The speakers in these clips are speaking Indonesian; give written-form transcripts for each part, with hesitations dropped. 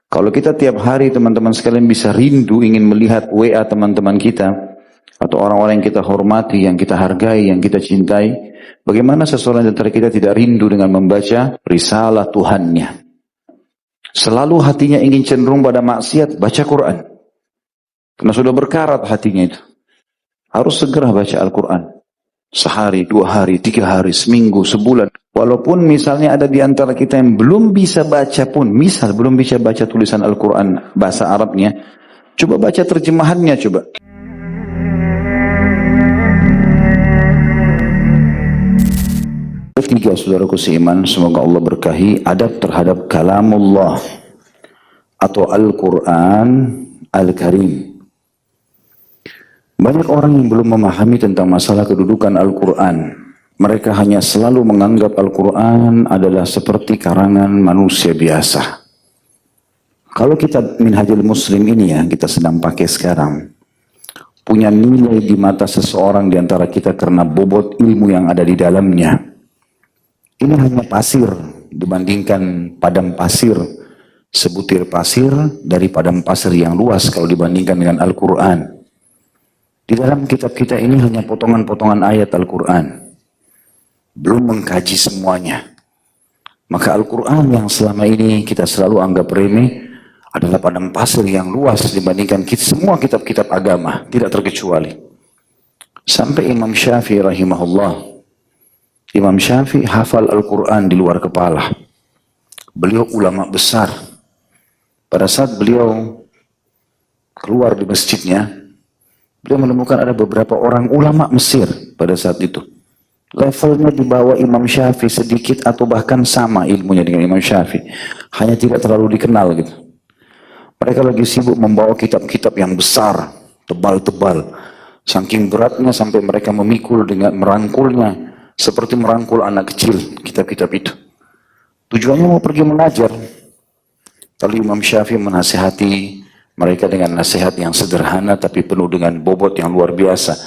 Kalau kita tiap hari teman-teman sekalian bisa rindu ingin melihat WA teman-teman kita, atau orang-orang yang kita hormati, yang kita hargai, yang kita cintai, bagaimana seseorang di antara kita tidak rindu dengan membaca risalah Tuhannya? Selalu hatinya ingin cenderung pada maksiat, baca Quran. Karena sudah berkarat hatinya itu. Harus segera baca Al-Quran. Sehari, 2 hari, 3 hari, seminggu, sebulan. Walaupun misalnya ada di antara kita yang belum bisa baca pun, misal belum bisa baca tulisan Al-Quran bahasa Arabnya, coba baca terjemahannya coba. Ketiga, saudaraku seiman, semoga Allah berkahi, adab terhadap kalamullah atau Al-Quran Al-Karim. Banyak orang yang belum memahami tentang masalah kedudukan Al-Quran. Mereka hanya selalu menganggap Al-Quran adalah seperti karangan manusia biasa. Kalau kita Minhajul Muslim ini ya, kita sedang pakai sekarang, punya nilai di mata seseorang di antara kita karena bobot ilmu yang ada di dalamnya. Ini hanya pasir dibandingkan padang pasir, sebutir pasir dari padang pasir yang luas kalau dibandingkan dengan Al-Quran. Di dalam kitab kita ini hanya potongan-potongan ayat Al-Quran. Belum mengkaji semuanya. Maka Al-Quran yang selama ini kita selalu anggap remeh adalah padang pasir yang luas dibandingkan semua kitab-kitab agama. Tidak terkecuali. Sampai Imam Syafi'i rahimahullah. Imam Syafi'i hafal Al-Quran di luar kepala. Beliau ulama besar. Pada saat beliau keluar di masjidnya, beliau menemukan ada beberapa orang ulama Mesir pada saat itu. Levelnya di bawah Imam Syafi'i sedikit atau bahkan sama ilmunya dengan Imam Syafi'i. Hanya tidak terlalu dikenal gitu. Mereka lagi sibuk membawa kitab-kitab yang besar, tebal-tebal. Saking beratnya sampai mereka memikul dengan merangkulnya. Seperti merangkul anak kecil kitab-kitab itu. Tujuannya mau pergi mengajar. Lalu Imam Syafi'i menasihati mereka dengan nasihat yang sederhana tapi penuh dengan bobot yang luar biasa.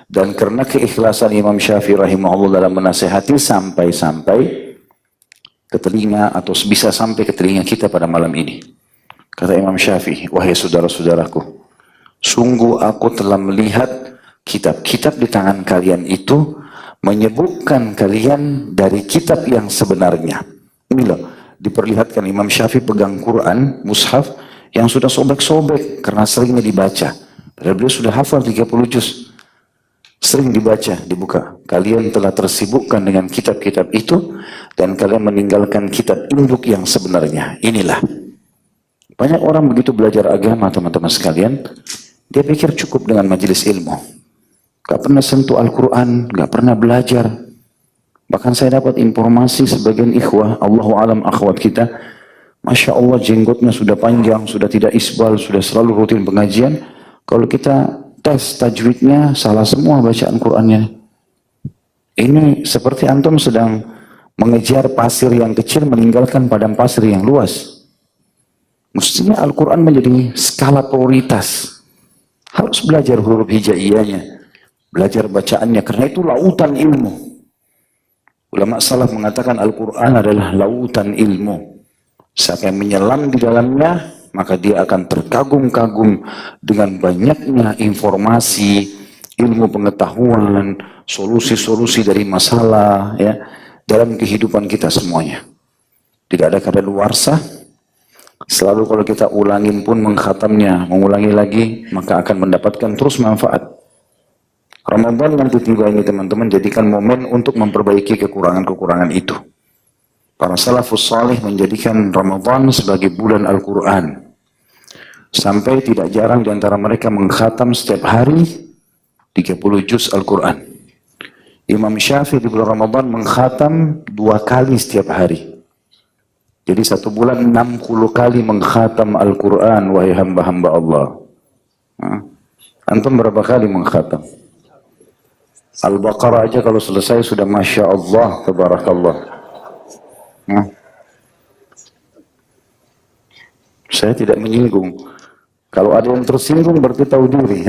Dan karena keikhlasan Imam Syafi'i rahimahullah dalam menasihati sampai-sampai ke telinga atau bisa sampai ke telinga kita pada malam ini. Kata Imam Syafi'i, wahai saudara-saudaraku, sungguh aku telah melihat kitab-kitab di tangan kalian itu menyebutkan kalian dari kitab yang sebenarnya. Ini loh, diperlihatkan Imam Syafi'i pegang Quran, mushaf, yang sudah sobek-sobek karena seringnya dibaca. Padahal beliau sudah hafal 30 juz. Sering dibaca, dibuka. Kalian telah tersibukkan dengan kitab-kitab itu dan kalian meninggalkan kitab induk yang sebenarnya. Inilah. Banyak orang begitu belajar agama teman-teman sekalian, dia pikir cukup dengan majelis ilmu. Gak pernah sentuh Al-Quran, gak pernah belajar. Bahkan saya dapat informasi sebagian ikhwah, Allahu alam akhwat kita, Masya Allah jenggotnya sudah panjang, sudah tidak isbal, sudah selalu rutin pengajian. Kalau kita tes tajwidnya, salah semua bacaan Qur'annya. Ini seperti antum sedang mengejar pasir yang kecil meninggalkan padang pasir yang luas. Mestinya Al-Quran menjadi skala prioritas. Harus belajar huruf hijaiyahnya, belajar bacaannya, karena itu lautan ilmu. Ulama salaf mengatakan Al-Quran adalah lautan ilmu. Siapa yang menyelam di dalamnya, maka dia akan terkagum-kagum dengan banyaknya informasi, ilmu pengetahuan, solusi-solusi dari masalah ya dalam kehidupan kita semuanya. Tidak ada kadaluarsa. Selalu kalau kita ulangin pun mengkhatamnya, mengulangi lagi, maka akan mendapatkan terus manfaat. Ramadan nanti tiba ini teman-teman, jadikan momen untuk memperbaiki kekurangan-kekurangan itu. Para salafus salih menjadikan Ramadan sebagai bulan Al-Quran. Sampai tidak jarang di antara mereka mengkhatam setiap hari 30 juz Al-Quran. Imam Syafi'i di bulan Ramadan mengkhatam 2 kali setiap hari. Jadi 1 bulan 60 kali mengkhatam Al-Quran, wahai hamba-hamba Allah. Antum berapa kali mengkhatam? Al-Baqarah aja kalau selesai sudah Masya Allah, Tabarakallah. Saya tidak menyinggung. Kalau ada yang tersinggung berarti tahu diri.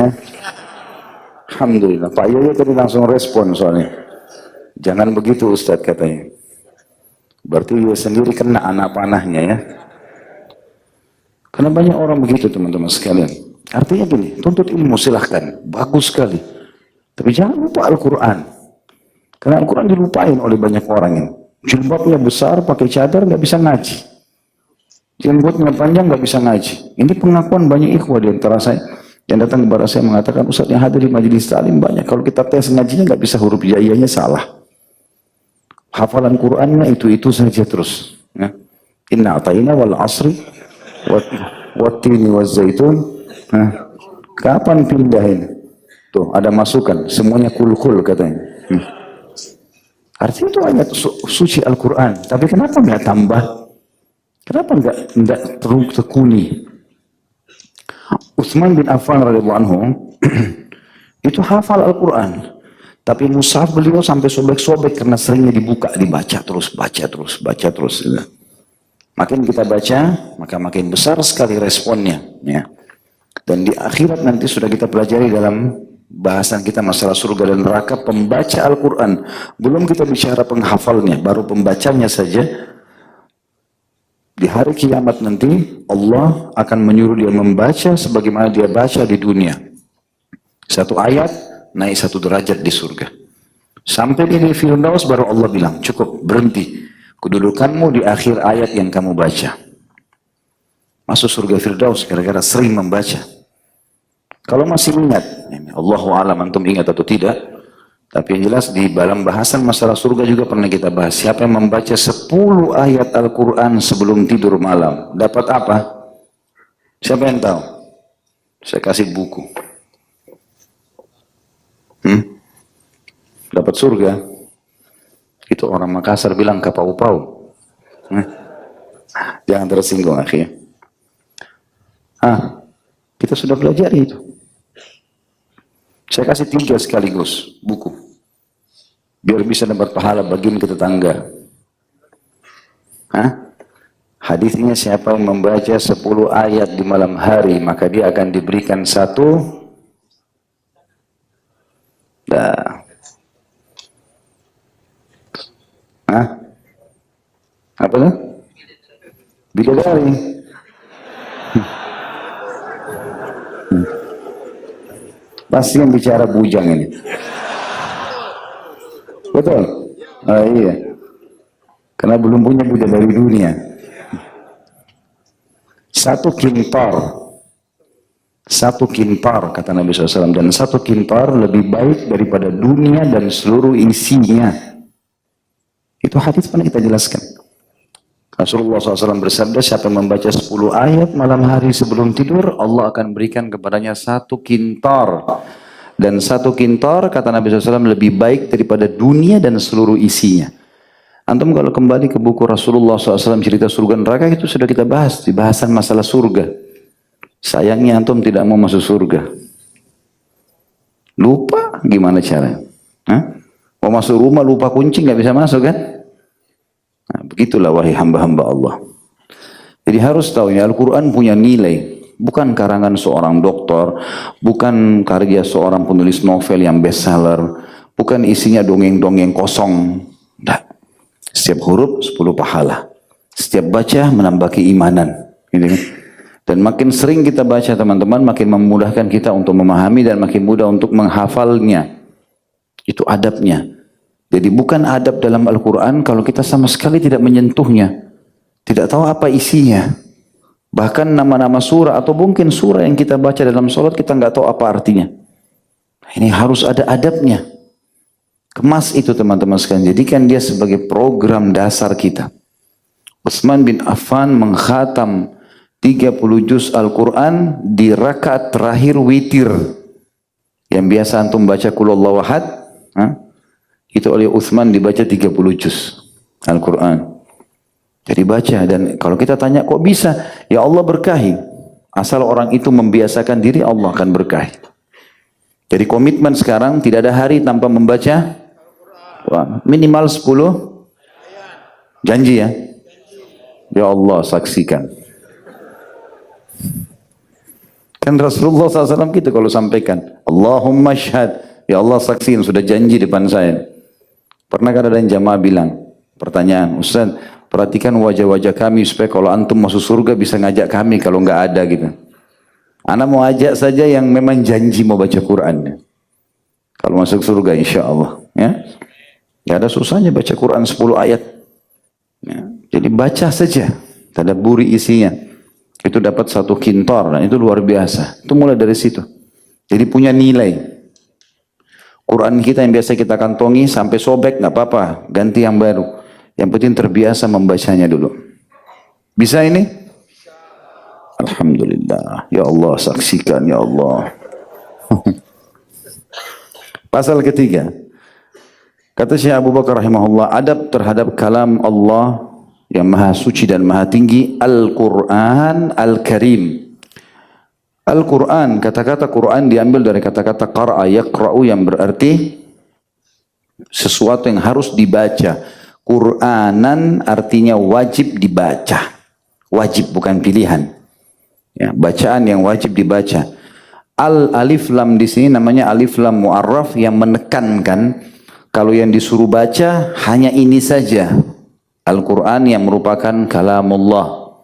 Alhamdulillah. Pak Yoyo tadi langsung respon soalnya. Jangan begitu Ustadz katanya. Berarti dia sendiri kena anak panahnya ya. Karena banyak orang begitu teman-teman sekalian. Artinya gini, tuntut ilmu silahkan, bagus sekali. Tapi jangan lupa Al-Quran. Karena Al-Quran dilupain oleh banyak orang ini. Jilbabnya besar, pakai cadar, nggak bisa ngaji. Jenggotnya panjang, nggak bisa ngaji. Ini pengakuan banyak ikhwah di antara saya. Yang datang kepada saya mengatakan, Ustaz yang hadir di majelis taklim banyak. Kalau kita tes ngajinya nggak bisa huruf jaiyahnya salah. Hafalan Qurannya itu saja terus. Ya. Inna atayna wal asri wattini waz zaitun. Nah, kapan pindahin? Tuh ada masukan, semuanya kul-kul katanya. Artinya itu ayat suci Al-Quran. Tapi kenapa nggak tambah? Kenapa nggak terus tekuni? Utsman bin Affan radhiyallahu anhu itu hafal Al-Quran. Tapi mushaf beliau sampai sobek-sobek karena seringnya dibaca terus. Makin kita baca, maka makin besar sekali responnya. Ya. Dan di akhirat nanti sudah kita pelajari dalam bahasan kita masalah surga dan neraka, pembaca Al-Quran. Belum kita bicara penghafalnya, baru pembacanya saja. Di hari kiamat nanti, Allah akan menyuruh dia membaca sebagaimana dia baca di dunia. Satu ayat, naik 1 derajat di surga. Sampai di Firdaus baru Allah bilang, cukup, berhenti. Kedudukanmu di akhir ayat yang kamu baca. Masuk surga Firdaus gara-gara sering membaca. Kalau masih ingat, Allahu a'lam antum ingat atau tidak, tapi yang jelas di dalam bahasan masalah surga juga pernah kita bahas. Siapa yang membaca 10 ayat Al-Quran sebelum tidur malam, dapat apa? Siapa yang tahu? Saya kasih buku. Dapat surga. Itu orang Makassar bilang kapau-pau. Jangan tersinggung akhirnya. Kita sudah belajar itu. Saya kasih 3 sekaligus buku. Biar bisa dapat pahala bagian ke tetangga. Hadisnya siapa yang membaca 10 ayat di malam hari, maka dia akan diberikan 1 apa tuh? Bidadari. Pasti yang bicara bujang ini. Betul? Iya. Karena belum punya bidadari dunia. 1 kintar. 1 kintar kata Nabi SAW. Dan 1 kintar lebih baik daripada dunia dan seluruh isinya. Itu hadis pernah kita jelaskan. Rasulullah SAW bersabda, siapa yang membaca 10 ayat malam hari sebelum tidur, Allah akan berikan kepadanya 1 kintar. Dan 1 kintar, kata Nabi SAW, lebih baik daripada dunia dan seluruh isinya. Antum kalau kembali ke buku Rasulullah SAW cerita surga neraka, itu sudah kita bahas di bahasan masalah surga. Sayangnya antum tidak mau masuk surga. Lupa gimana caranya? Mau masuk rumah lupa kunci, nggak bisa masuk kan? Nah, begitulah wahai hamba-hamba Allah. Jadi harus tahu ya, Al-Quran punya nilai. Bukan karangan seorang dokter, bukan karya seorang penulis novel yang bestseller, bukan isinya dongeng-dongeng kosong. Nah, setiap huruf 10 pahala. Setiap baca menambah keimanan. Gitu. Dan makin sering kita baca teman-teman, makin memudahkan kita untuk memahami dan makin mudah untuk menghafalnya. Itu adabnya. Jadi bukan adab dalam Al-Quran kalau kita sama sekali tidak menyentuhnya. Tidak tahu apa isinya. Bahkan nama-nama surah atau mungkin surah yang kita baca dalam sholat kita nggak tahu apa artinya. Ini harus ada adabnya. Kemas itu teman-teman sekalian. Jadikan dia sebagai program dasar kita. Utsman bin Affan mengkhatam 30 juz Al-Quran di rakaat terakhir witir. Yang biasa antum baca Qul Huwallahu Ahad. Itu oleh Utsman dibaca 30 juz Al-Quran. Jadi baca, dan kalau kita tanya kok bisa? Ya Allah berkahi. Asal orang itu membiasakan diri, Allah akan berkahi. Jadi komitmen sekarang tidak ada hari tanpa membaca minimal 10 janji ya. Ya Allah saksikan. Kan Rasulullah SAW gitu kalau sampaikan, Allahumma syahad, ya Allah saksikan sudah janji depan saya. Pernah kan ada yang jamaah bilang, Pertanyaan, Ustaz, perhatikan wajah-wajah kami supaya kalau antum masuk surga bisa ngajak kami kalau nggak ada gitu. Ana mau ajak saja yang memang janji mau baca Quran. Kalau masuk surga insya Allah. Ya. Gak ada susahnya baca Quran 10 ayat. Ya. Jadi baca saja. Tadabburi isinya. Itu dapat 1 kintor dan itu luar biasa. Itu mulai dari situ. Jadi punya nilai. Quran kita yang biasa kita kantongi sampai sobek nggak apa-apa. Ganti yang baru. Yang penting terbiasa membacanya dulu. Bisa ini? Alhamdulillah. Ya Allah saksikan ya Allah. Pasal ketiga. Kata Syekh Abu Bakar rahimahullah, adab terhadap kalam Allah yang maha suci dan maha tinggi, Al-Quran Al-Karim. Al-Quran, kata-kata Quran diambil dari kata-kata qara'a yaqra'u yang berarti sesuatu yang harus dibaca. Qur'anan artinya wajib dibaca. Wajib bukan pilihan. Ya, bacaan yang wajib dibaca. Alif lam di sini namanya alif lam mu'arraf yang menekankan kalau yang disuruh baca hanya ini saja. Al-Quran yang merupakan kalamullah,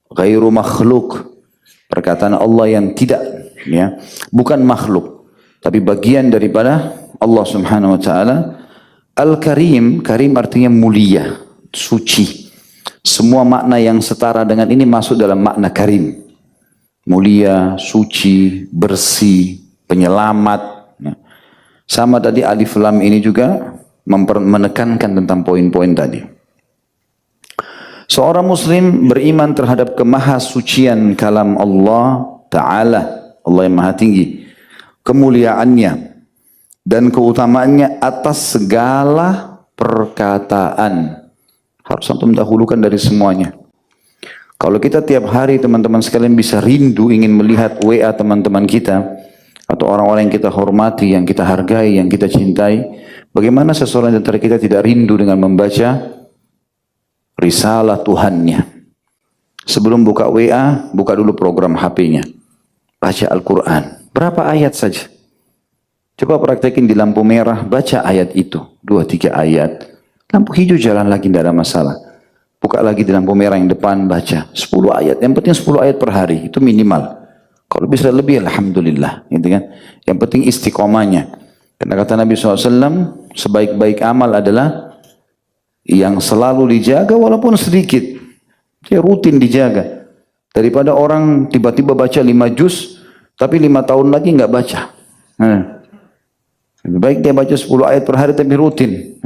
ghairu makhluk, perkataan Allah yang tidak, ya, bukan makhluk, tapi bagian daripada Allah Subhanahu Wa Taala. Al-Karim, Karim artinya mulia, suci. Semua makna yang setara dengan ini masuk dalam makna Karim. Mulia, suci, bersih, penyelamat. Sama tadi alif lam ini juga menekankan tentang poin-poin tadi. Seorang muslim beriman terhadap kemahasucian kalam Allah Ta'ala, Allah yang maha tinggi, kemuliaannya dan keutamaannya atas segala perkataan. Harus antum dahulukan dari semuanya. Kalau kita tiap hari teman-teman sekalian bisa rindu ingin melihat WA teman-teman kita atau orang-orang yang kita hormati, yang kita hargai, yang kita cintai, bagaimana seseorang di antara kita tidak rindu dengan membaca risalah Tuhannya? Sebelum buka WA, buka dulu program HP-nya. Baca Al-Quran. Berapa ayat saja? Coba praktekin di lampu merah, baca ayat itu. 2-3 ayat. Lampu hijau jalan lagi, tidak ada masalah. Buka lagi di lampu merah yang depan, baca 10 ayat. Yang penting 10 ayat per hari, itu minimal. Kalau bisa lebih, alhamdulillah, gitu kan. Yang penting istiqomahnya. Karena kata Nabi SAW, sebaik-baik amal adalah yang selalu dijaga walaupun sedikit. Dia rutin dijaga. Daripada orang tiba-tiba baca 5 juz, tapi 5 tahun lagi nggak baca. Lebih baik dia baca 10 ayat per hari tapi rutin.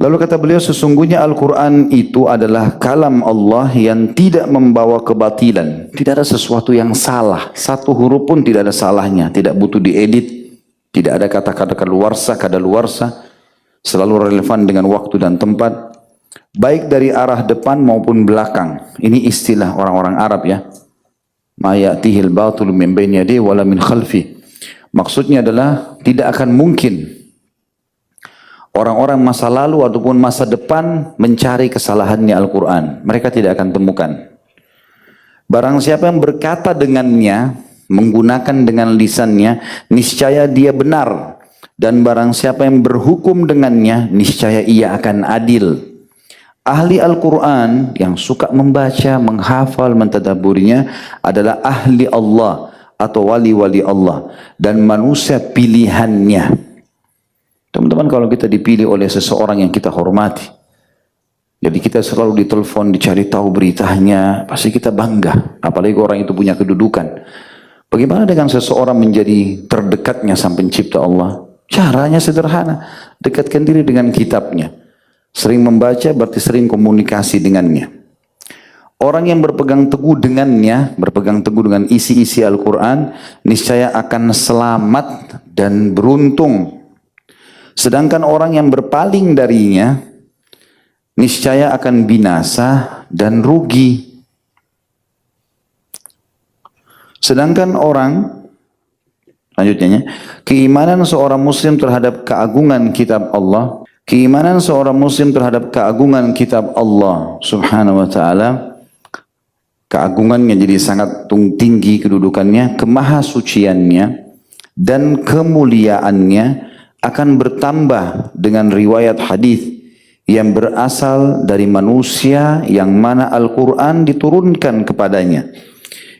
Lalu kata beliau, sesungguhnya Al-Quran itu adalah kalam Allah yang tidak membawa kebatilan. Tidak ada sesuatu yang salah. Satu huruf pun tidak ada salahnya. Tidak butuh diedit. Tidak ada kata-kata kadaluarsa. Selalu relevan dengan waktu dan tempat. Baik dari arah depan maupun belakang. Ini istilah orang-orang Arab ya. Ma ya'tihil batul min baini yadihi wala min khalfi. Maksudnya adalah tidak akan mungkin orang-orang masa lalu ataupun masa depan mencari kesalahannya Al-Quran. Mereka tidak akan temukan. Barang siapa yang berkata dengannya, menggunakan dengan lisannya, niscaya dia benar. Dan barang siapa yang berhukum dengannya, niscaya ia akan adil. Ahli Al-Quran yang suka membaca, menghafal, mentadaburinya adalah ahli Allah atau wali-wali Allah. Dan manusia pilihannya. Teman-teman, kalau kita dipilih oleh seseorang yang kita hormati, jadi kita selalu ditelepon, dicari tahu beritanya, pasti kita bangga. Apalagi orang itu punya kedudukan. Bagaimana dengan seseorang menjadi terdekatnya sang pencipta Allah? Caranya sederhana. Dekatkan diri dengan kitabnya. Sering membaca berarti sering komunikasi dengannya. Orang yang berpegang teguh dengannya, berpegang teguh dengan isi-isi Al-Quran, niscaya akan selamat dan beruntung. Sedangkan orang yang berpaling darinya, niscaya akan binasa dan rugi. Sedangkan orang, lanjutnya, keimanan seorang muslim terhadap keagungan kitab Allah, keimanan seorang muslim terhadap keagungan kitab Allah Subhanahu wa ta'ala, keagungannya jadi sangat tinggi kedudukannya, kemahasuciannya, dan kemuliaannya akan bertambah dengan riwayat hadis yang berasal dari manusia yang mana Al-Quran diturunkan kepadanya,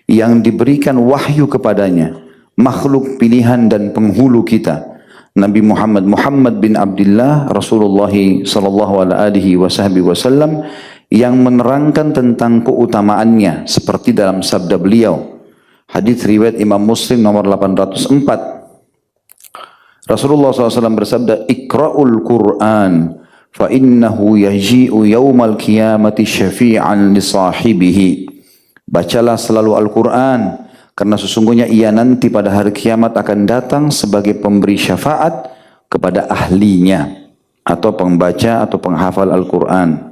yang diberikan wahyu kepadanya, makhluk pilihan dan penghulu kita, Nabi Muhammad bin Abdullah Rasulullah sallallahu alaihi wasallam, yang menerangkan tentang keutamaannya seperti dalam sabda beliau. Hadis riwayat Imam Muslim nomor 804. Rasulullah SAW bersabda, "Iqra'ul Qur'an fa innahu yaji'u yaumal qiyamati syafi'an li sahibihi." Bacalah selalu Al-Quran, karena sesungguhnya ia nanti pada hari kiamat akan datang sebagai pemberi syafaat kepada ahlinya, atau pembaca atau penghafal Al-Quran.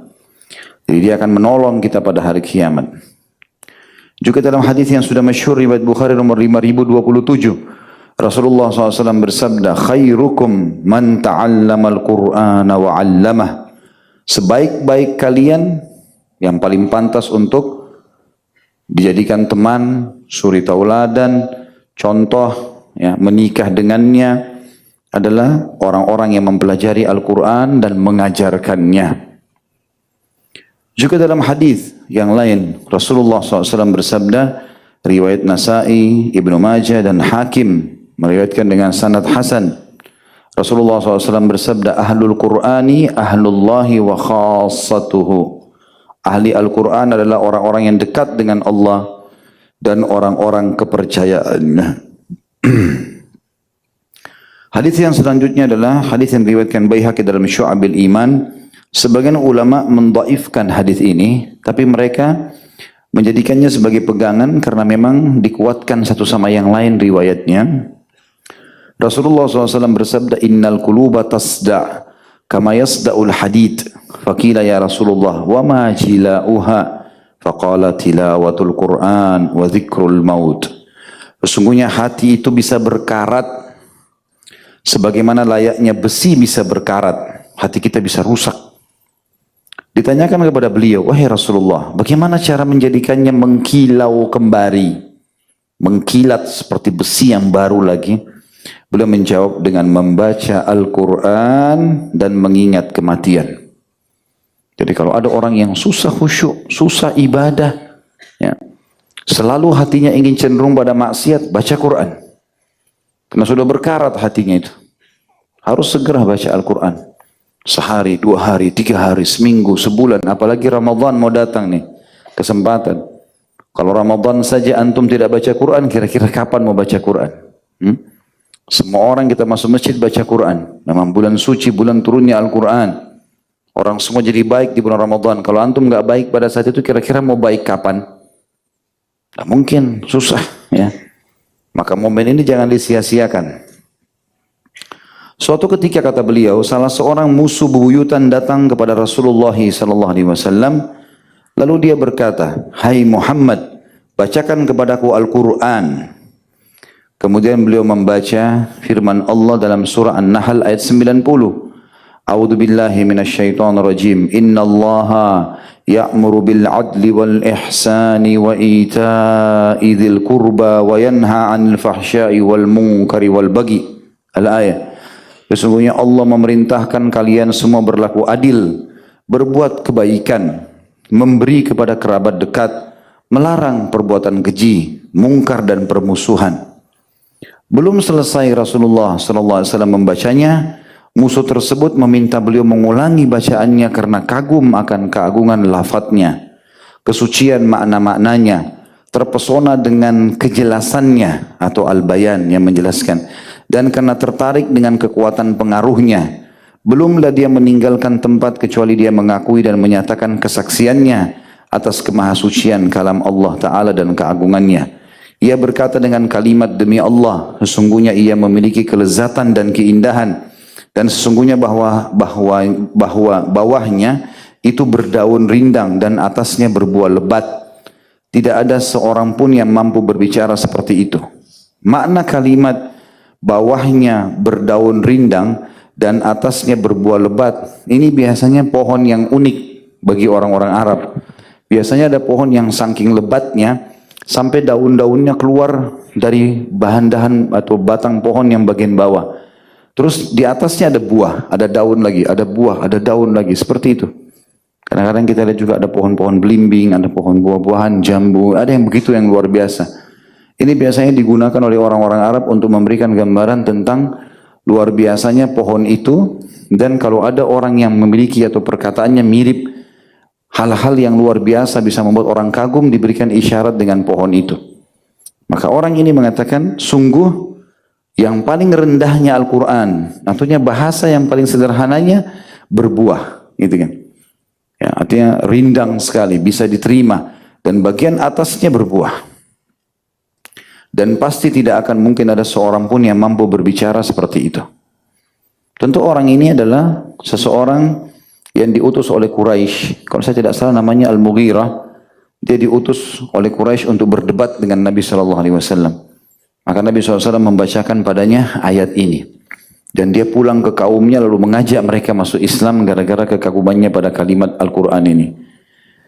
Jadi dia akan menolong kita pada hari kiamat. Juga dalam hadis yang sudah masyhur riwayat Bukhari nomor 5027, Rasulullah SAW bersabda, "Khairukum man ta'allamal Qur'ana wa 'allamah." Sebaik-baik kalian, yang paling pantas untuk dijadikan teman, suri tauladan, contoh, ya, menikah dengannya adalah orang-orang yang mempelajari Al-Quran dan mengajarkannya. Juga dalam hadis yang lain, Rasulullah SAW bersabda, riwayat Nasai, Ibnu Majah dan Hakim meriwayatkan dengan sanad hasan. Rasulullah SAW bersabda, "Ahlul Qur'ani ahlullahi wa khassatuhu." Ahli Al-Quran adalah orang-orang yang dekat dengan Allah dan orang-orang kepercayaannya. Hadis yang selanjutnya adalah hadis yang diriwayatkan Baihaqi dalam Syu'abil Iman. Sebagian ulama mendhaifkan hadis ini, tapi mereka menjadikannya sebagai pegangan karena memang dikuatkan satu sama yang lain riwayatnya. Rasulullah SAW bersabda, "Innal quluba tasda' kama yasda'ul hadid." Faqila ya Rasulullah, "Wa ma jila'uha?" Faqala tilawatul Qur'an wa dzikrul maut. Sesungguhnya hati itu bisa berkarat sebagaimana layaknya besi bisa berkarat. Hati kita bisa rusak. Ditanyakan kepada beliau, "Wahai Rasulullah, bagaimana cara menjadikannya mengkilau kembali, mengkilat seperti besi yang baru lagi?" Beliau menjawab dengan membaca Al-Quran dan mengingat kematian. Jadi kalau ada orang yang susah khusyuk, susah ibadah, ya, selalu hatinya ingin cenderung pada maksiat, baca Quran. Karena sudah berkarat hatinya itu. Harus segera baca Al-Quran. Sehari, 2 hari, 3 hari, seminggu, sebulan. Apalagi Ramadan mau datang nih. Kesempatan. Kalau Ramadan saja antum tidak baca Quran, kira-kira kapan mau baca Quran? Semua orang kita masuk masjid baca Quran. Memang bulan suci, bulan turunnya Al-Quran. Orang semua jadi baik di bulan Ramadan. Kalau antum nggak baik pada saat itu, kira-kira mau baik kapan? Nah, mungkin susah, ya. Maka momen ini jangan disia-siakan. Suatu ketika kata beliau, salah seorang musuh bebuyutan datang kepada Rasulullah SAW. Lalu dia berkata, "Hai Muhammad, bacakan kepadaku Al-Quran." Kemudian beliau membaca firman Allah dalam surah An-Nahl ayat 90. A'udzu billahi minasyaitonir rajim. Innallaha ya'muru bil 'adli wal ihsani wa ita'i dzil qurba wa yanha 'anil fahsya'i wal munkari wal baghi. Al-ayat. Sesungguhnya Allah memerintahkan kalian semua berlaku adil, berbuat kebaikan, memberi kepada kerabat dekat, melarang perbuatan keji, mungkar dan permusuhan. Belum selesai Rasulullah SAW membacanya, musuh tersebut meminta beliau mengulangi bacaannya karena kagum akan keagungan lafadznya, kesucian makna-maknanya, terpesona dengan kejelasannya atau al-bayan yang menjelaskan, dan karena tertarik dengan kekuatan pengaruhnya. Belumlah dia meninggalkan tempat kecuali dia mengakui dan menyatakan kesaksiannya atas kemahasucian kalam Allah Ta'ala dan keagungannya. Ia berkata dengan kalimat, "Demi Allah, sesungguhnya ia memiliki kelezatan dan keindahan, dan sesungguhnya bawahnya itu berdaun rindang dan atasnya berbuah lebat. Tidak ada seorang pun yang mampu berbicara seperti itu." Makna kalimat bawahnya berdaun rindang dan atasnya berbuah lebat, ini biasanya pohon yang unik bagi orang-orang Arab. Biasanya ada pohon yang saking lebatnya sampai daun-daunnya keluar dari bahan-bahan atau batang pohon yang bagian bawah. Terus di atasnya ada buah, ada daun lagi, ada buah, ada daun lagi, seperti itu. Kadang-kadang kita lihat juga ada pohon-pohon belimbing, ada pohon buah-buahan, jambu, ada yang begitu yang luar biasa. Ini biasanya digunakan oleh orang-orang Arab untuk memberikan gambaran tentang luar biasanya pohon itu, dan kalau ada orang yang memiliki atau perkataannya mirip hal-hal yang luar biasa bisa membuat orang kagum, diberikan isyarat dengan pohon itu. Maka orang ini mengatakan, sungguh yang paling rendahnya Al-Quran, artinya bahasa yang paling sederhananya berbuah, gitu kan. Ya, artinya rindang sekali, bisa diterima, dan bagian atasnya berbuah. Dan pasti tidak akan mungkin ada seorang pun yang mampu berbicara seperti itu. Tentu orang ini adalah seseorang yang diutus oleh Quraisy. Kalau saya tidak salah namanya Al-Mughirah. Dia diutus oleh Quraisy untuk berdebat dengan Nabi SAW. Maka Nabi SAW membacakan padanya ayat ini. Dan dia pulang ke kaumnya lalu mengajak mereka masuk Islam gara-gara kekagumannya pada kalimat Al-Quran ini.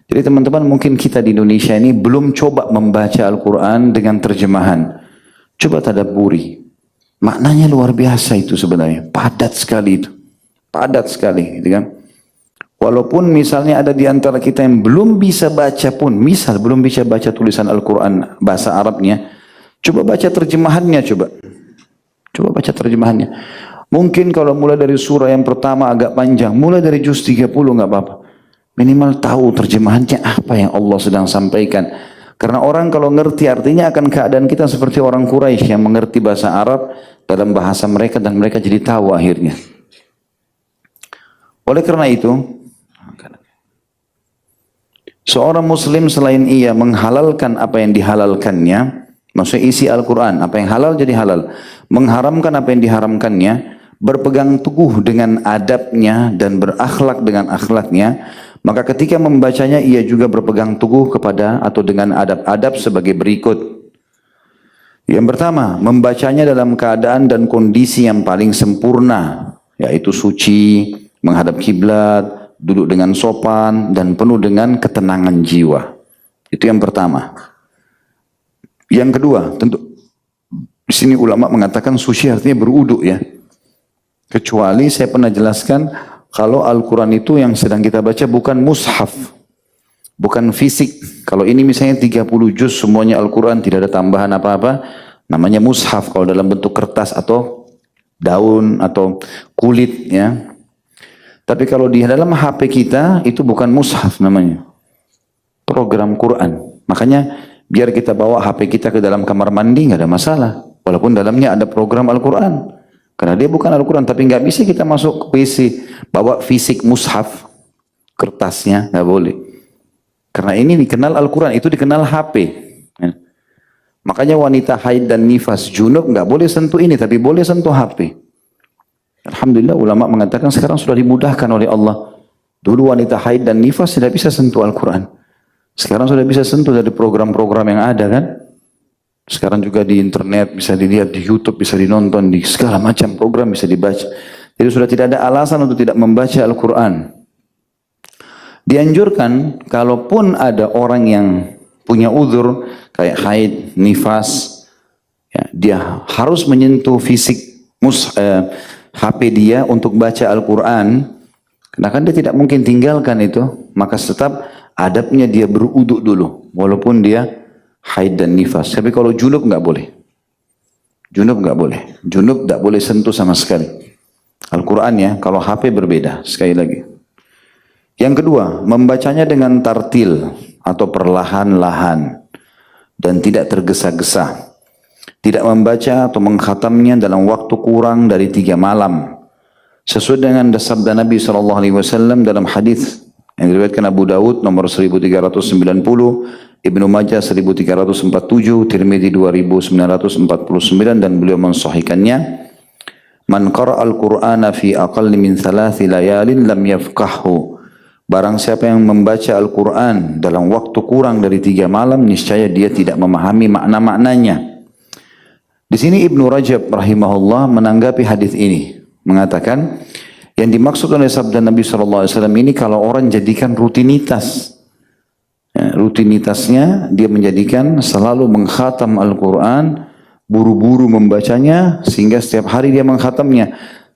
Jadi teman-teman, mungkin kita di Indonesia ini belum coba membaca Al-Quran dengan terjemahan. Coba tadabburi. Maknanya luar biasa itu sebenarnya. Padat sekali itu. Padat sekali, gitu kan. Walaupun misalnya ada di antara kita yang belum bisa baca pun, misal belum bisa baca tulisan Al-Quran bahasa Arabnya, coba baca terjemahannya, coba. Coba baca terjemahannya. Mungkin kalau mulai dari surah yang pertama agak panjang, mulai dari juz 30 nggak apa-apa. Minimal tahu terjemahannya apa yang Allah sedang sampaikan. Karena orang kalau ngerti artinya akan keadaan kita seperti orang Quraisy yang mengerti bahasa Arab dalam bahasa mereka dan mereka jadi tahu akhirnya. Oleh karena itu, seorang muslim selain ia menghalalkan apa yang dihalalkannya, maksudnya isi Al-Quran, apa yang halal jadi halal, mengharamkan apa yang diharamkannya, berpegang teguh dengan adabnya dan berakhlak dengan akhlaknya, maka ketika membacanya ia juga berpegang teguh kepada atau dengan adab-adab sebagai berikut. Yang pertama, membacanya dalam keadaan dan kondisi yang paling sempurna, yaitu suci, menghadap kiblat, duduk dengan sopan, dan penuh dengan ketenangan jiwa. Itu yang pertama. Yang kedua, tentu di sini ulama mengatakan suci artinya berwudu ya. Kecuali saya pernah jelaskan kalau Al-Quran itu yang sedang kita baca bukan mushaf, bukan fisik. Kalau ini misalnya 30 juz semuanya Al-Quran, tidak ada tambahan apa-apa, namanya mushaf kalau dalam bentuk kertas atau daun atau kulit ya. Tapi kalau di dalam HP kita itu bukan mushaf namanya, program Quran. Makanya biar kita bawa HP kita ke dalam kamar mandi nggak ada masalah, walaupun dalamnya ada program Al-Quran. Karena dia bukan Al-Quran, tapi nggak bisa kita masuk ke PC, bawa fisik mushaf, kertasnya nggak boleh. Karena ini dikenal Al-Quran, itu dikenal HP. Ya. Makanya wanita haid dan nifas junub nggak boleh sentuh ini, tapi boleh sentuh HP. Alhamdulillah ulama mengatakan sekarang sudah dimudahkan oleh Allah. Dulu wanita haid dan nifas tidak bisa sentuh Al-Quran. Sekarang sudah bisa sentuh dari program-program yang ada kan. Sekarang juga di internet bisa dilihat, di YouTube bisa dinonton, di segala macam program bisa dibaca. Jadi sudah tidak ada alasan untuk tidak membaca Al-Quran. Dianjurkan kalaupun ada orang yang punya uzur kayak haid, nifas, ya, dia harus menyentuh fisik HP dia untuk baca Al-Quran. Karena kan dia tidak mungkin tinggalkan itu, maka tetap adabnya dia berwudu dulu, walaupun dia haid dan nifas. Tapi kalau junub nggak boleh. Junub nggak boleh. Junub nggak boleh sentuh sama sekali. Al-Quran ya, kalau HP berbeda. Sekali lagi. Yang kedua, membacanya dengan tartil atau perlahan-lahan dan tidak tergesa-gesa. Tidak membaca atau mengkhatamnya dalam waktu kurang dari 3 malam. Sesuai dengan sabda Nabi SAW dalam hadis yang diriwayatkan Abu Dawud nomor 1390, Ibnu Majah 1347, Tirmidzi 2949 dan beliau mensahihkannya. Man qara'a al-Qur'ana fi aqalli min 3 layalin lam yafqahhu. Barang siapa yang membaca Al-Quran dalam waktu kurang dari 3 malam, niscaya dia tidak memahami makna-maknanya. Di sini Ibnu Rajab rahimahullah menanggapi hadis ini, mengatakan yang dimaksud oleh sabda Nabi SAW ini kalau orang jadikan rutinitas. Ya, rutinitasnya dia menjadikan selalu mengkhatam Al-Quran, buru-buru membacanya, sehingga setiap hari dia mengkhatamnya.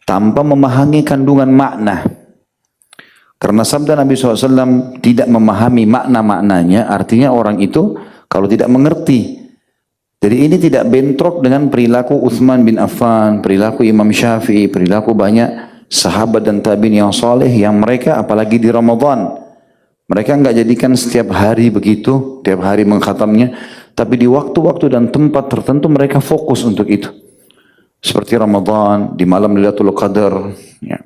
tanpa memahami kandungan makna. Karena sabda Nabi SAW tidak memahami makna-maknanya, artinya orang itu kalau tidak mengerti. Jadi ini tidak bentrok dengan perilaku Utsman bin Affan, perilaku Imam Syafi'i, perilaku banyak sahabat dan tabi'in yang saleh yang mereka apalagi di Ramadan. Mereka enggak jadikan setiap hari begitu, tiap hari mengkhatamnya, tapi di waktu-waktu dan tempat tertentu mereka fokus untuk itu. Seperti Ramadan, di malam Lailatul Qadar, ya.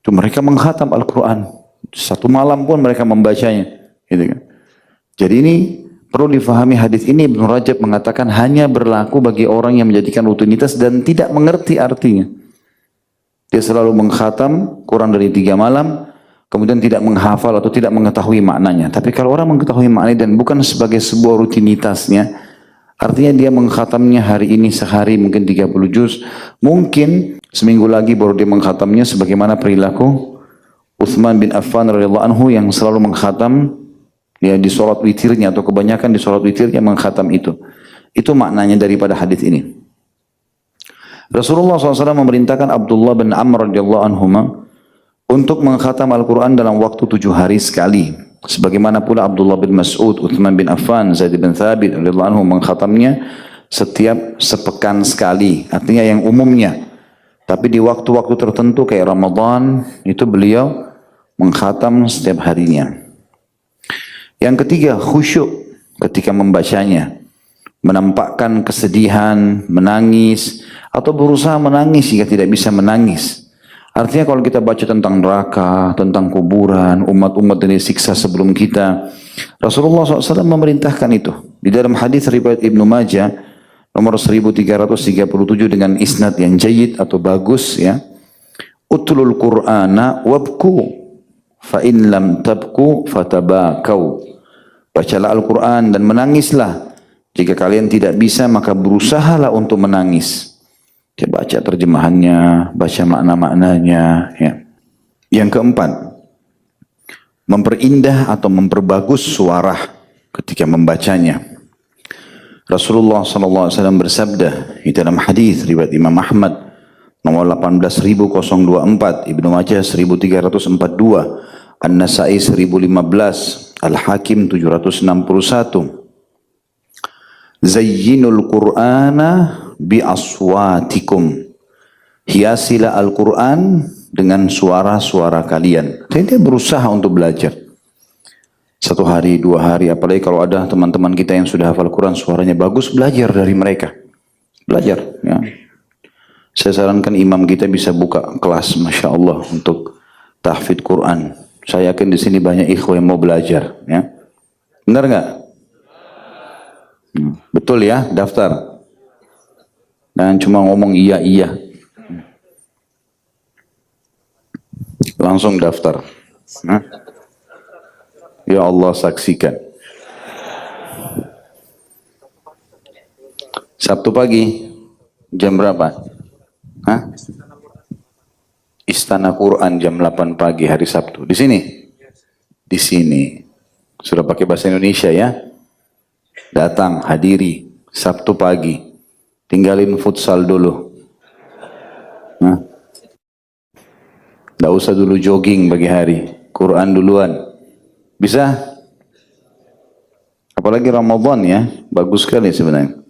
Itu mereka mengkhatam Al-Quran. Satu malam pun mereka membacanya. Gitu kan. Jadi ini perlu difahami hadis ini. Ibnu Rajab mengatakan hanya berlaku bagi orang yang menjadikan rutinitas dan tidak mengerti artinya. Dia selalu mengkhatam kurang dari 3 malam, kemudian tidak menghafal atau tidak mengetahui maknanya. Tapi kalau orang mengetahui maknanya dan bukan sebagai sebuah rutinitasnya, artinya dia mengkhatamnya hari ini sehari mungkin 30 juz, mungkin seminggu lagi baru dia mengkhatamnya sebagaimana perilaku Utsman bin Affan radhiyallahu anhu yang selalu mengkhatam ya di sholat witirnya atau kebanyakan di sholat witirnya mengkhatam itu. Itu maknanya daripada hadis ini. Rasulullah SAW memerintahkan Abdullah bin Amr radhiyallahu anhuma untuk mengkhatam Al-Quran dalam waktu 7 hari sekali. Sebagaimana pula Abdullah bin Mas'ud, Utsman bin Affan, Zaid bin Thabit radhiyallahu anhu mengkhatamnya setiap sepekan sekali. Artinya yang umumnya. Tapi di waktu-waktu tertentu kayak Ramadan itu beliau mengkhatam setiap harinya. Yang ketiga, khusyuk ketika membacanya. Menampakkan kesedihan, menangis, atau berusaha menangis jika tidak bisa menangis. Artinya kalau kita baca tentang neraka, tentang kuburan, umat-umat dari siksa sebelum kita, Rasulullah SAW memerintahkan itu. Di dalam hadis riwayat Ibnu Majah, nomor 1337 dengan isnad yang jayyid atau bagus ya. Utlul Qur'ana wabku fa in lam tabku fatabakau. Bacalah Al-Quran dan menangislah. Jika kalian tidak bisa maka berusahalah untuk menangis. Kita baca terjemahannya, baca makna-maknanya ya. Yang keempat, memperindah atau memperbagus suara ketika membacanya. Rasulullah SAW bersabda di dalam hadis riwayat Imam Ahmad nomor 18.024, Ibnu Majah 1342, An-Nasa'i 1015, Al-Hakim 761. Zayyinul Qur'ana bi aswatikum. Hiasilah Al-Quran dengan suara-suara kalian. Jadi dia berusaha untuk belajar. 1 hari, 2 hari, apalagi kalau ada teman-teman kita yang sudah hafal Quran, suaranya bagus, belajar dari mereka. Belajar. Ya. Saya sarankan imam kita bisa buka kelas, Masya Allah, untuk tahfidz Quran. Saya yakin di sini banyak ikhwah yang mau belajar. Ya. Benar nggak? Betul ya, daftar. Dan cuma ngomong iya. Langsung daftar. Nah. Ya Allah saksikan. Sabtu pagi jam berapa? Hah? Istana Quran jam 8 pagi hari Sabtu. Di sini? Di sini. Sudah pakai bahasa Indonesia ya? Datang, hadiri Sabtu pagi. Tinggalin futsal dulu. Nah. Tidak usah dulu jogging pagi hari. Quran duluan. Bisa? Apalagi Ramadan ya. Bagus sekali sebenarnya.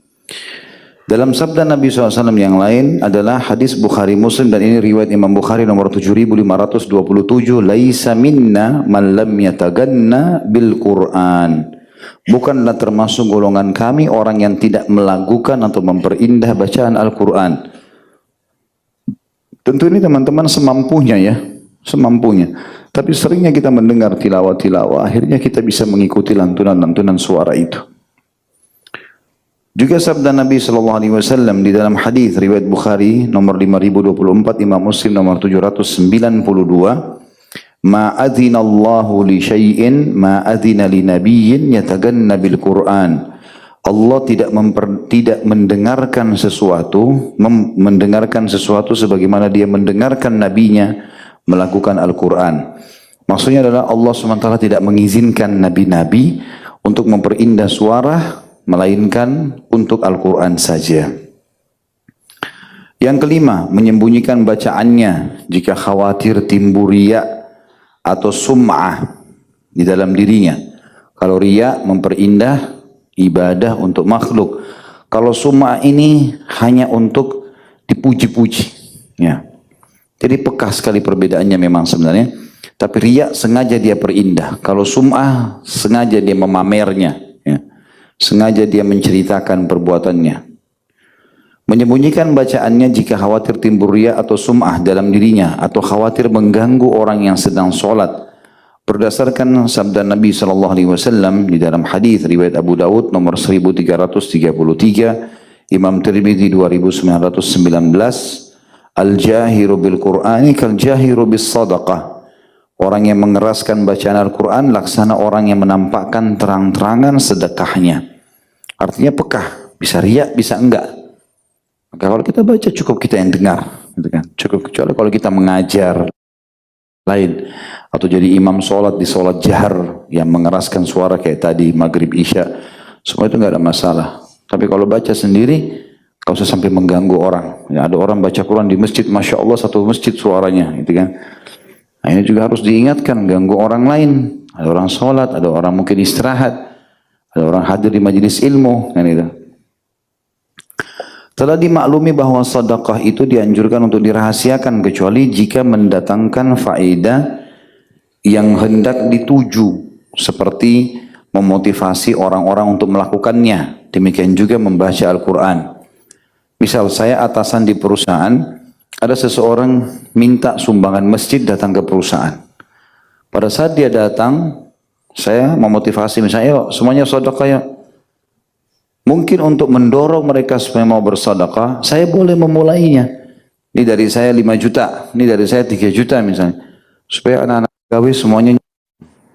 Dalam sabda Nabi SAW yang lain adalah hadis Bukhari Muslim dan ini riwayat Imam Bukhari nomor 7527. Laisa minna man lam yataganna bil Quran. Bukanlah termasuk golongan kami orang yang tidak melakukan atau memperindah bacaan Al-Quran. Tentu ini teman-teman semampunya ya. Semampunya. Tapi seringnya kita mendengar tilawah-tilawah. Akhirnya kita bisa mengikuti lantunan-lantunan suara itu. Juga sabda Nabi SAW di dalam hadis riwayat Bukhari nomor 5024, Imam Muslim nomor 792, ma adzina Allahu li syai'in ma adzina li nabiyyin yataganna bil Qur'an. Allah tidak mendengarkan sesuatu, mendengarkan sesuatu sebagaimana dia mendengarkan nabinya melakukan Al-Quran. Maksudnya adalah Allah SWT tidak mengizinkan nabi-nabi untuk memperindah suara, melainkan untuk Al-Quran saja. Yang kelima, menyembunyikan bacaannya jika khawatir timbul riya atau sum'ah di dalam dirinya. Kalau riya memperindah ibadah untuk makhluk. Kalau sum'ah ini hanya untuk dipuji-puji. Ya. Jadi peka sekali perbedaannya memang sebenarnya. Tapi riya sengaja dia perindah. Kalau sum'ah sengaja dia memamernya. Ya. Sengaja dia menceritakan perbuatannya. Menyembunyikan bacaannya jika khawatir timbul riya atau sum'ah dalam dirinya atau khawatir mengganggu orang yang sedang sholat. Berdasarkan sabda Nabi SAW di dalam hadis riwayat Abu Daud nomor 1333, Imam Tirmidzi 2919, Al-jahiru bil Qur'ani kal jahiru bis sadaqah. Orang yang mengeraskan bacaan Al-Quran laksana orang yang menampakkan terang-terangan sedekahnya. Artinya pekah, bisa riya, bisa enggak. Maka kalau kita baca cukup kita yang dengar, gitu kan? Cukup, kecuali kalau kita mengajar lain atau jadi imam sholat di sholat jahar yang mengeraskan suara kayak tadi maghrib isya, semua itu nggak ada masalah. Tapi kalau baca sendiri, kau usah sampai mengganggu orang. Ya, ada orang baca Quran di masjid, masya Allah satu masjid suaranya, gitu kan? Nah, ini juga harus diingatkan, ganggu orang lain. Ada orang sholat, ada orang mungkin istirahat, ada orang hadir di majelis ilmu, kan itu. Telah dimaklumi bahwa sedekah itu dianjurkan untuk dirahasiakan kecuali jika mendatangkan faedah yang hendak dituju, seperti memotivasi orang-orang untuk melakukannya. Demikian juga membaca Al-Quran. Misal saya atasan di perusahaan, ada seseorang minta sumbangan masjid datang ke perusahaan. Pada saat dia datang, saya memotivasi misalnya, yuk semuanya sedekah ya. Mungkin untuk mendorong mereka supaya mau bersedekah, saya boleh memulainya. Ini dari saya 5 juta, ini dari saya 3 juta misalnya. Supaya anak-anak gawe semuanya,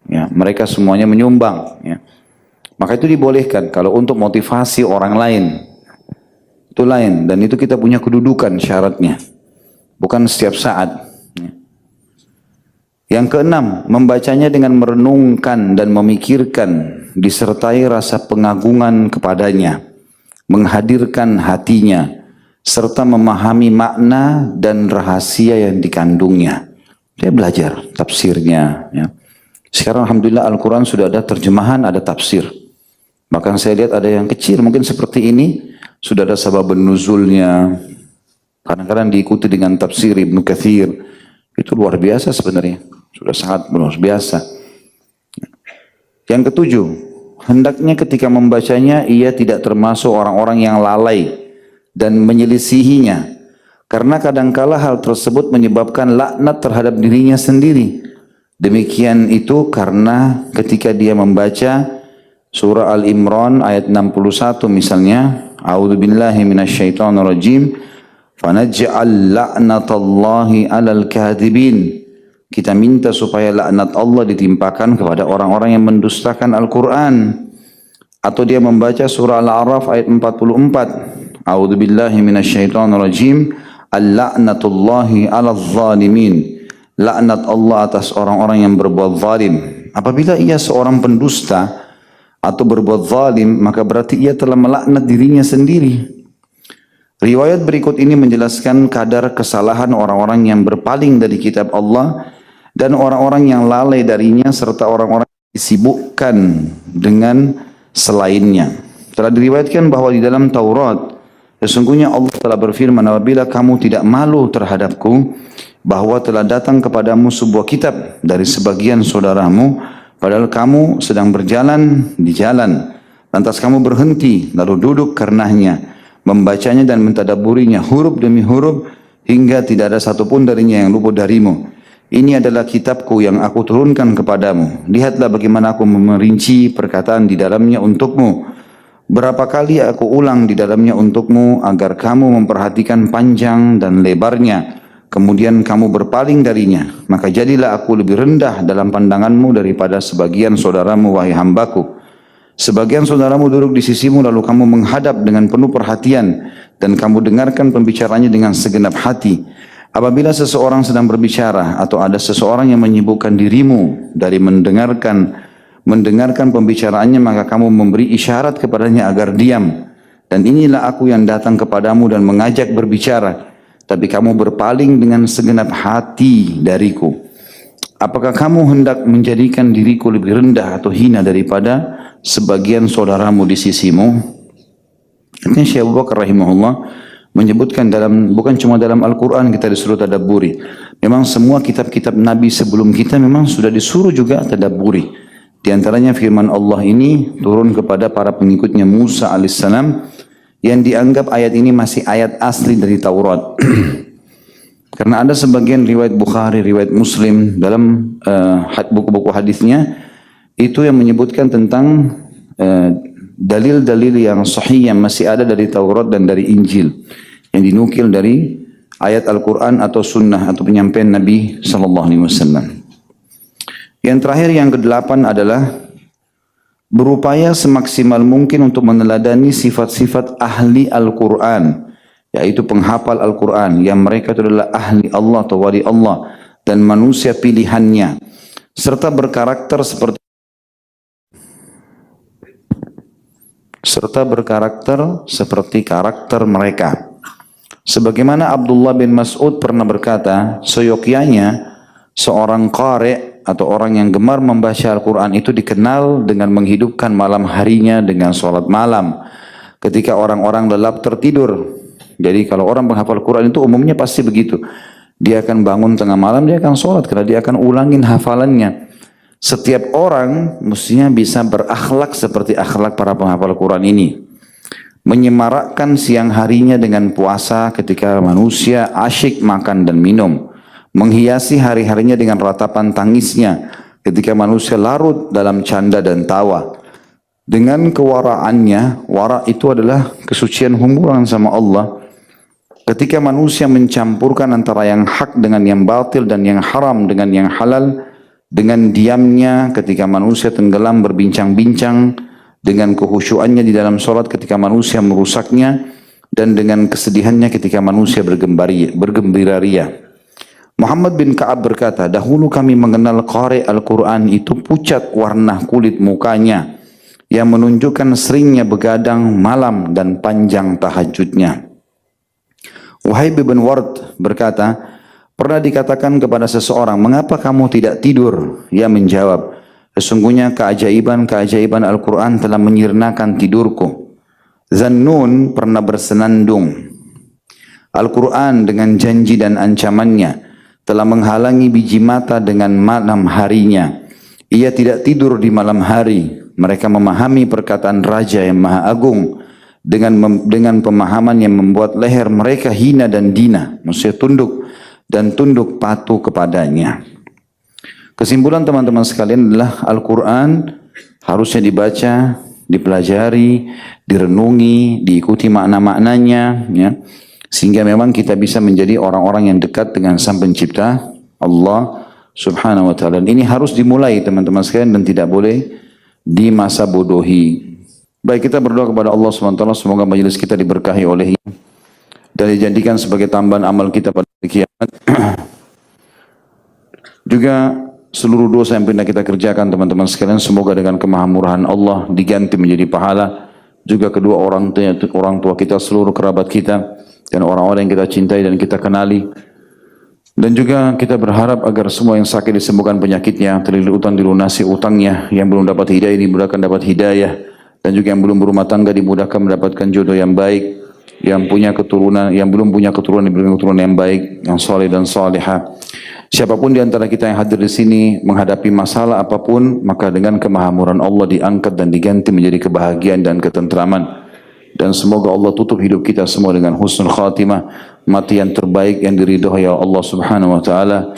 ya, mereka semuanya menyumbang. Ya. Maka itu dibolehkan kalau untuk motivasi orang lain. Itu lain, dan itu kita punya kedudukan syaratnya. Bukan setiap saat. Ya. Yang keenam, membacanya dengan merenungkan dan memikirkan, disertai rasa pengagungan kepadanya, menghadirkan hatinya, serta memahami makna dan rahasia yang dikandungnya. Saya belajar tafsirnya. Ya. Sekarang Alhamdulillah Al-Quran sudah ada terjemahan, ada tafsir. Bahkan saya lihat ada yang kecil, mungkin seperti ini, sudah ada sabab nuzulnya. Kadang-kadang diikuti dengan tafsir Ibnu Katsir. Itu luar biasa sebenarnya. Sudah sangat luar biasa. Yang ketujuh, hendaknya ketika membacanya ia tidak termasuk orang-orang yang lalai dan menyelisihinya. Karena kadangkala hal tersebut menyebabkan laknat terhadap dirinya sendiri. Demikian itu karena ketika dia membaca surah Al-Imran ayat 61 misalnya, A'udzubillahi minasyaitonirrajim, fanaj'al la'natallahi 'alal kadhibin. Kita minta supaya laknat Allah ditimpakan kepada orang-orang yang mendustakan Al-Quran. Atau dia membaca surah Al-A'raf ayat 44. A'udzubillahi minasyaitonirrajim. Al-la'natullahi 'alal zalimin. Laknat Allah atas orang-orang yang berbuat zalim. Apabila ia seorang pendusta atau berbuat zalim, maka berarti ia telah melaknat dirinya sendiri. Riwayat berikut ini menjelaskan kadar kesalahan orang-orang yang berpaling dari kitab Allah dan orang-orang yang lalai darinya serta orang-orang yang disibukkan dengan selainnya. Telah diriwayatkan bahwa di dalam Taurat, sesungguhnya Allah telah berfirman, apabila kamu tidak malu terhadapku, bahwa telah datang kepadamu sebuah kitab dari sebagian saudaramu, padahal kamu sedang berjalan di jalan, lantas kamu berhenti lalu duduk karenanya, membacanya dan mentadaburinya huruf demi huruf hingga tidak ada satupun darinya yang luput darimu. Ini adalah kitabku yang aku turunkan kepadamu. Lihatlah bagaimana aku merinci perkataan di dalamnya untukmu. Berapa kali aku ulang di dalamnya untukmu agar kamu memperhatikan panjang dan lebarnya. Kemudian kamu berpaling darinya. Maka jadilah aku lebih rendah dalam pandanganmu daripada sebagian saudaramu wahai hambaku. Sebagian saudaramu duduk di sisimu lalu kamu menghadap dengan penuh perhatian dan kamu dengarkan pembicaranya dengan segenap hati. Apabila seseorang sedang berbicara atau ada seseorang yang menyibukkan dirimu dari mendengarkan pembicaraannya, maka kamu memberi isyarat kepadanya agar diam. Dan inilah aku yang datang kepadamu dan mengajak berbicara. tapi kamu berpaling dengan segenap hati dariku. Apakah kamu hendak menjadikan diriku lebih rendah atau hina daripada sebagian saudaramu di sisimu? Artinya Syekh Abu Bakar rahimahullah menyebutkan bukan cuma dalam Al-Quran kita disuruh tadabburi. Memang semua kitab-kitab Nabi sebelum kita memang sudah disuruh juga tadabburi. Di antaranya firman Allah ini turun kepada para pengikutnya Musa alaihissalam, yang dianggap ayat ini masih ayat asli dari Taurat. Karena ada sebagian riwayat Bukhari, riwayat Muslim dalam buku-buku hadisnya itu yang menyebutkan tentang dalil-dalil yang sahih yang masih ada dari Taurat dan dari Injil yang dinukil dari ayat Al-Quran atau Sunnah atau penyampaian Nabi SAW. Yang terakhir, yang kedelapan adalah berupaya semaksimal mungkin untuk meneladani sifat-sifat ahli Al-Quran, yaitu penghafal Al-Quran, yang mereka itu adalah ahli Allah atau wali Allah dan manusia pilihannya, serta berkarakter seperti karakter mereka. Sebagaimana Abdullah bin Mas'ud pernah berkata, seyogyanya seorang qari' atau orang yang gemar membaca Al-Quran itu dikenal dengan menghidupkan malam harinya dengan sholat malam ketika orang-orang lelap tertidur. Jadi kalau orang menghafal Al-Quran itu umumnya pasti begitu. Dia akan bangun tengah malam, dia akan sholat karena dia akan ulangin hafalannya. Setiap orang mestinya bisa berakhlak seperti akhlak para penghafal Al-Quran ini. Menyemarakkan siang harinya dengan puasa ketika manusia asyik makan dan minum. Menghiasi hari-harinya dengan ratapan tangisnya ketika manusia larut dalam canda dan tawa. Dengan kewaraannya, wara itu adalah kesucian hubungan sama Allah. Ketika manusia mencampurkan antara yang hak dengan yang batil dan yang haram dengan yang halal, dengan diamnya ketika manusia tenggelam berbincang-bincang, dengan kehusyuannya di dalam sholat ketika manusia merusaknya, dan dengan kesedihannya ketika manusia bergembira ria. Muhammad bin Ka'ab berkata, dahulu kami mengenal qari Al-Quran itu pucat warna kulit mukanya, yang menunjukkan seringnya begadang malam dan panjang tahajudnya. Wahib bin Ward berkata, pernah dikatakan kepada seseorang, mengapa kamu tidak tidur? Ia menjawab, sesungguhnya keajaiban-keajaiban Al-Quran telah menyirnakan tidurku. Zannun pernah bersenandung. Al-Quran dengan janji dan ancamannya telah menghalangi biji mata dengan malam harinya. Ia tidak tidur di malam hari. Mereka memahami perkataan Raja yang Maha Agung dengan pemahaman yang membuat leher mereka hina dan dina, maksudnya tunduk patuh kepadanya. Kesimpulan teman-teman sekalian adalah Al-Quran harusnya dibaca, dipelajari, direnungi, diikuti makna-maknanya, ya, sehingga memang kita bisa menjadi orang-orang yang dekat dengan Sang Pencipta Allah Subhanahu wa Ta'ala. Ini harus dimulai teman-teman sekalian dan tidak boleh di masa bodohi. Baik, kita berdoa kepada Allah Subhanahu wa Ta'ala, semoga majelis kita diberkahi olehnya dan dijadikan sebagai tambahan amal kita pada hari kiamat. Juga seluruh dosa yang pernah kita kerjakan teman-teman sekalian, semoga dengan kemahamurahan Allah diganti menjadi pahala. Juga kedua orang tua kita, seluruh kerabat kita, dan orang-orang yang kita cintai dan kita kenali. Dan juga kita berharap agar semua yang sakit disembuhkan penyakitnya, terlilit utang dilunasi utangnya, yang belum dapat hidayah dimudahkan dapat hidayah, dan juga yang belum berumah tangga dimudahkan mendapatkan jodoh yang baik, yang belum punya keturunan diberikan keturunan yang baik, yang soleh dan solehah. Siapapun di antara kita yang hadir di sini menghadapi masalah apapun, maka dengan kemahamuran Allah diangkat dan diganti menjadi kebahagiaan dan ketentraman. Dan semoga Allah tutup hidup kita semua dengan husnul khatimah, mati yang terbaik yang diridhoi oleh Allah Subhanahu wa Ta'ala.